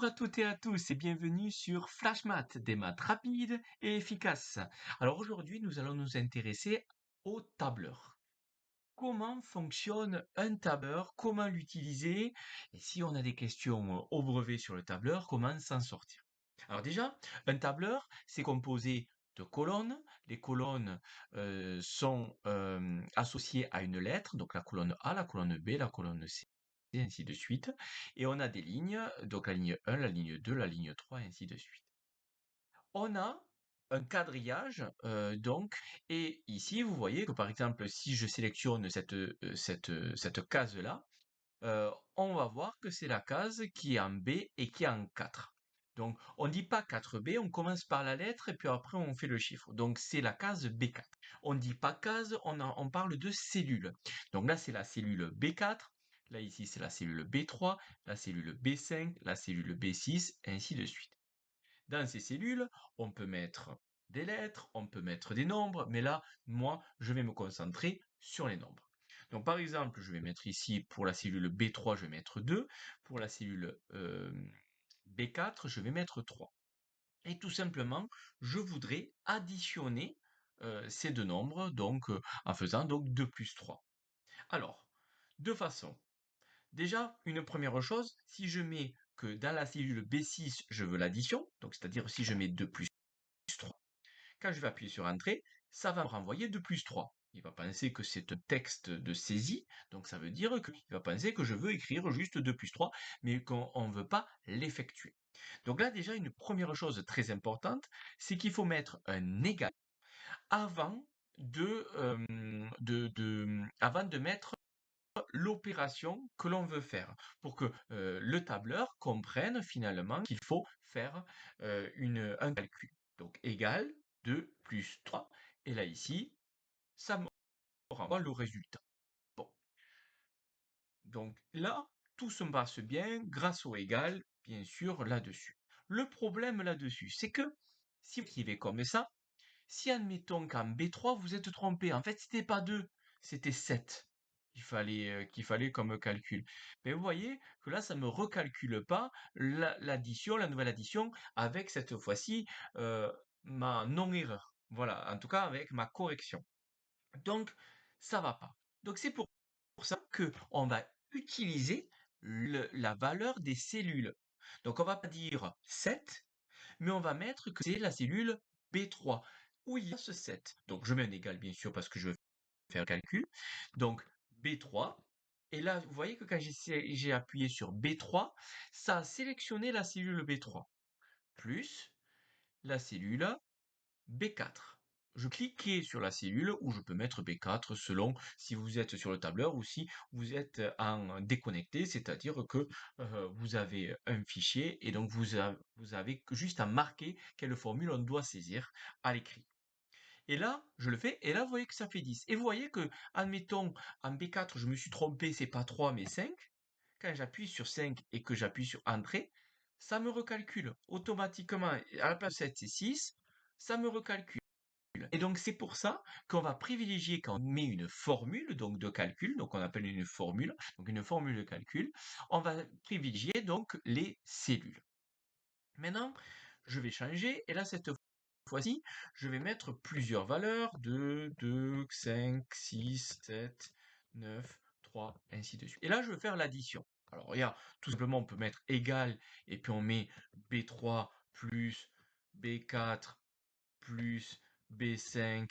Bonjour à toutes et à tous et bienvenue sur Flash Math, des maths rapides et efficaces. Alors aujourd'hui, nous allons nous intéresser au tableur. Comment fonctionne un tableur? Comment l'utiliser? Et si on a des questions au brevet sur le tableur, comment s'en sortir? Alors déjà, un tableur, c'est composé de colonnes. Les colonnes sont associées à une lettre, donc la colonne A, la colonne B, la colonne C, et ainsi de suite. Et on a des lignes, donc la ligne 1, la ligne 2, la ligne 3, et ainsi de suite. On a un quadrillage, donc, et ici, vous voyez que par exemple, si je sélectionne cette case-là, on va voir que c'est la case qui est en B et qui est en 4. Donc, on ne dit pas 4B, on commence par la lettre et puis après on fait le chiffre. Donc, c'est la case B4. On ne dit pas case, on parle de cellule. Donc là, c'est la cellule B4. Là, ici, c'est la cellule B3, la cellule B5, la cellule B6, et ainsi de suite. Dans ces cellules, on peut mettre des lettres, on peut mettre des nombres, mais là, moi, je vais me concentrer sur les nombres. Donc, par exemple, je vais mettre ici, pour la cellule B3, je vais mettre 2. Pour la cellule B4, je vais mettre 3. Et tout simplement, je voudrais additionner ces deux nombres, donc en faisant donc 2 plus 3. Alors, deux façons. Déjà, une première chose, si je mets que dans la cellule B6, je veux l'addition, donc c'est-à-dire si je mets 2 plus 3, quand je vais appuyer sur Entrée, ça va me renvoyer 2 plus 3. Il va penser que c'est un texte de saisie, donc ça veut dire qu'il va penser que je veux écrire juste 2 plus 3, mais qu'on ne veut pas l'effectuer. Donc là, déjà, une première chose très importante, c'est qu'il faut mettre un égal avant avant de mettre l'opération que l'on veut faire pour que le tableur comprenne finalement qu'il faut faire un calcul. Donc égal 2 plus 3. Et là ici, ça me renvoie le résultat. Bon. Donc là, tout se passe bien grâce au égal, bien sûr, là-dessus. Le problème là-dessus, c'est que si vous écrivez comme ça, si admettons qu'en B3, vous êtes trompé, en fait, c'était pas 2, c'était 7 qu'il fallait comme calcul. Mais vous voyez que là, ça ne me recalcule pas l'addition, la nouvelle addition, avec cette fois-ci ma non-erreur. Voilà, en tout cas avec ma correction. Donc, ça va pas. Donc, c'est pour ça qu'on va utiliser la valeur des cellules. Donc, on va pas dire 7, mais on va mettre que c'est la cellule B3, où il y a ce 7. Donc je mets un égal, bien sûr, parce que je veux faire le calcul. Donc B3, et là, vous voyez que quand j'ai appuyé sur B3, ça a sélectionné la cellule B3, plus la cellule B4. Je cliquais sur la cellule où je peux mettre B4 selon si vous êtes sur le tableur ou si vous êtes en déconnecté, c'est-à-dire que vous avez un fichier et donc vous avez juste à marquer quelle formule on doit saisir à l'écrit. Et là, je le fais, et là, vous voyez que ça fait 10. Et vous voyez que, admettons, en B4, je me suis trompé, c'est pas 3, mais 5. Quand j'appuie sur 5 et que j'appuie sur Entrée, ça me recalcule automatiquement. À la place de 7, c'est 6, ça me recalcule. Et donc, c'est pour ça qu'on va privilégier quand on met une formule donc de calcul, donc on appelle une formule, donc une formule de calcul, on va privilégier donc les cellules. Maintenant, je vais changer, et là, cette fois-ci, je vais mettre plusieurs valeurs, 2, 2, 5, 6, 7, 9, 3, ainsi de suite. Et là, je vais faire l'addition. Alors, regarde, tout simplement, on peut mettre égal, et puis on met B3 plus B4 plus B5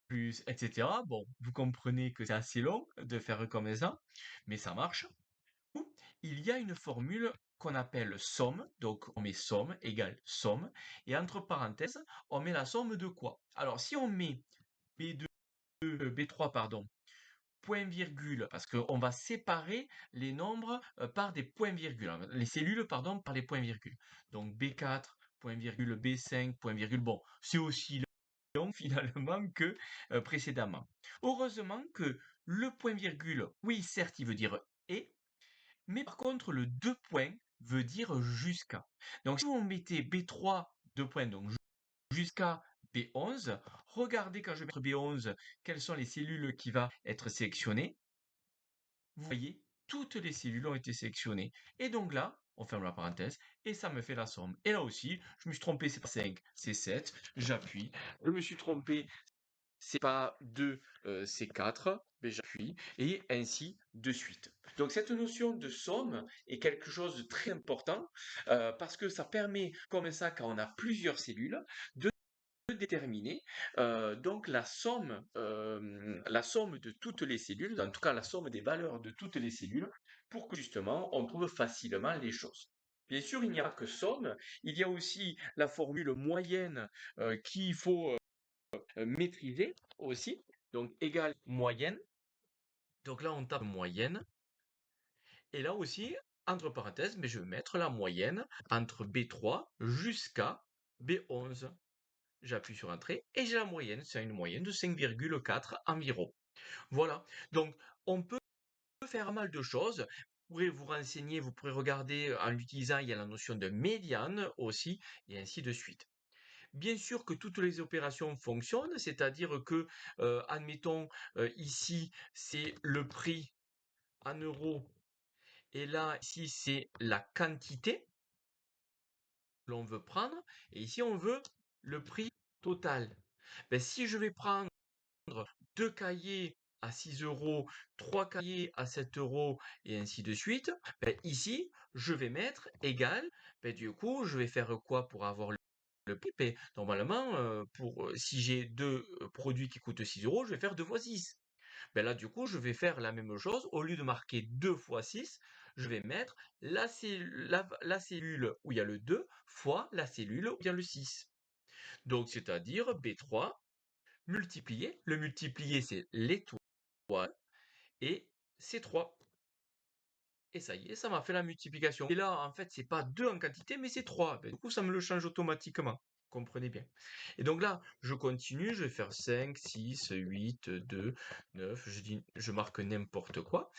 plus, etc. Bon, vous comprenez que c'est assez long de faire comme ça, mais ça marche. Il y a une formule qu'on appelle somme, donc on met somme égale somme, et entre parenthèses, on met la somme de quoi? Alors si on met B2, B3, pardon, point virgule, parce qu'on va séparer les nombres par des points virgules, hein, les cellules, pardon, par les points virgules. Donc B4, point virgule, B5, point virgule, bon, c'est aussi long finalement que précédemment. Heureusement que le point virgule, oui, certes, il veut dire et, mais par contre, le 2 points veut dire jusqu'à. Donc, si on mettait B3, 2 points, donc jusqu'à B11, regardez quand je vais mettre B11, quelles sont les cellules qui vont être sélectionnées. Vous voyez, toutes les cellules ont été sélectionnées. Et donc là, on ferme la parenthèse, et ça me fait la somme. Et là aussi, je me suis trompé, c'est pas 5, c'est 7, j'appuie. Je me suis trompé, c'est pas 2, c'est 4, mais j'appuie, et ainsi de suite. Donc cette notion de somme est quelque chose de très important, parce que ça permet, comme ça, quand on a plusieurs cellules, de déterminer donc la somme de toutes les cellules, en tout cas la somme des valeurs de toutes les cellules, pour que justement on trouve facilement les choses. Bien sûr, il n'y a pas que somme, il y a aussi la formule moyenne qu'il faut maîtriser aussi, donc égale moyenne. Donc là, on tape moyenne, et là aussi, entre parenthèses, mais je vais mettre la moyenne entre B3 jusqu'à B11. J'appuie sur Entrée et j'ai la moyenne, c'est une moyenne de 5,4 environ. Voilà, donc on peut faire mal de choses. Vous pourrez vous renseigner, vous pourrez regarder en l'utilisant, il y a la notion de médiane aussi, et ainsi de suite. Bien sûr que toutes les opérations fonctionnent, c'est-à-dire que, admettons, ici, c'est le prix en euros, et là, ici, c'est la quantité que l'on veut prendre, et ici, on veut le prix total. Ben, si je vais prendre 2 cahiers à 6 euros, 3 cahiers à 7 euros, et ainsi de suite, ben, ici, je vais mettre égal. Ben, du coup, je vais faire quoi pour avoir le prix? Ben, normalement, si j'ai deux produits qui coûtent 6 euros, je vais faire 2 fois 6. Ben là, du coup, je vais faire la même chose. Au lieu de marquer 2 fois 6, je vais mettre la cellule où il y a le 2 fois la cellule où il y a le 6. Donc, c'est-à-dire B3 multiplié. Le multiplié, c'est l'étoile et c'est 3. Et ça y est, ça m'a fait la multiplication. Et là, en fait, c'est pas 2 en quantité, mais c'est 3. Ben, du coup, ça me le change automatiquement. Comprenez bien. Et donc là, je continue, je vais faire 5, 6, 8, 2, 9, je marque n'importe quoi.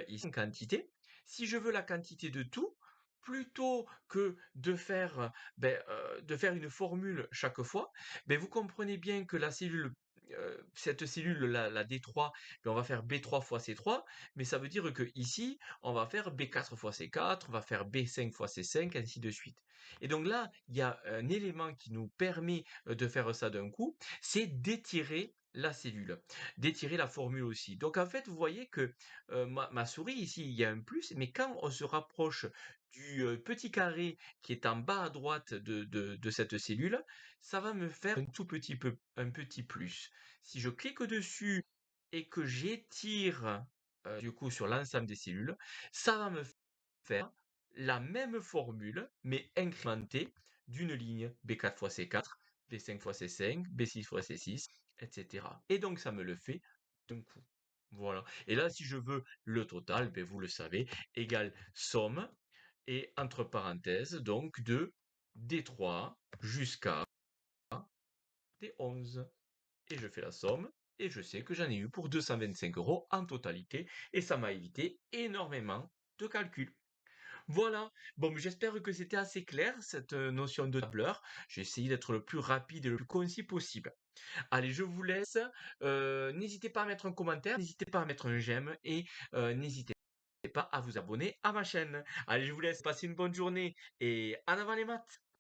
Ici, une quantité. Si je veux la quantité de tout, plutôt que de faire une formule chaque fois, ben, vous comprenez bien que cette cellule, la D3, ben, on va faire B3 fois C3, mais ça veut dire que ici, on va faire B4 fois C4, on va faire B5 fois C5, ainsi de suite. Et donc là, il y a un élément qui nous permet de faire ça d'un coup, c'est d'étirer la cellule, d'étirer la formule aussi. Donc en fait, vous voyez que ma souris ici, il y a un plus, mais quand on se rapproche du petit carré qui est en bas à droite de cette cellule, ça va me faire un petit plus. Si je clique dessus et que j'étire du coup sur l'ensemble des cellules, ça va me faire la même formule, mais incrémentée d'une ligne B4 fois C4, B5 fois C5, B6 fois C6, etc. Et donc ça me le fait d'un coup. Voilà. Et là, si je veux le total, ben, vous le savez, égale somme, et entre parenthèses, donc de D3 jusqu'à D11. Et je fais la somme, et je sais que j'en ai eu pour 225 euros en totalité, et ça m'a évité énormément de calculs. Voilà. Bon, mais j'espère que c'était assez clair, cette notion de tableur. J'ai essayé d'être le plus rapide et le plus concis possible. Allez, je vous laisse. N'hésitez pas à mettre un commentaire, n'hésitez pas à mettre un j'aime et n'hésitez pas à vous abonner à ma chaîne. Allez, je vous laisse passer une bonne journée et en avant les maths!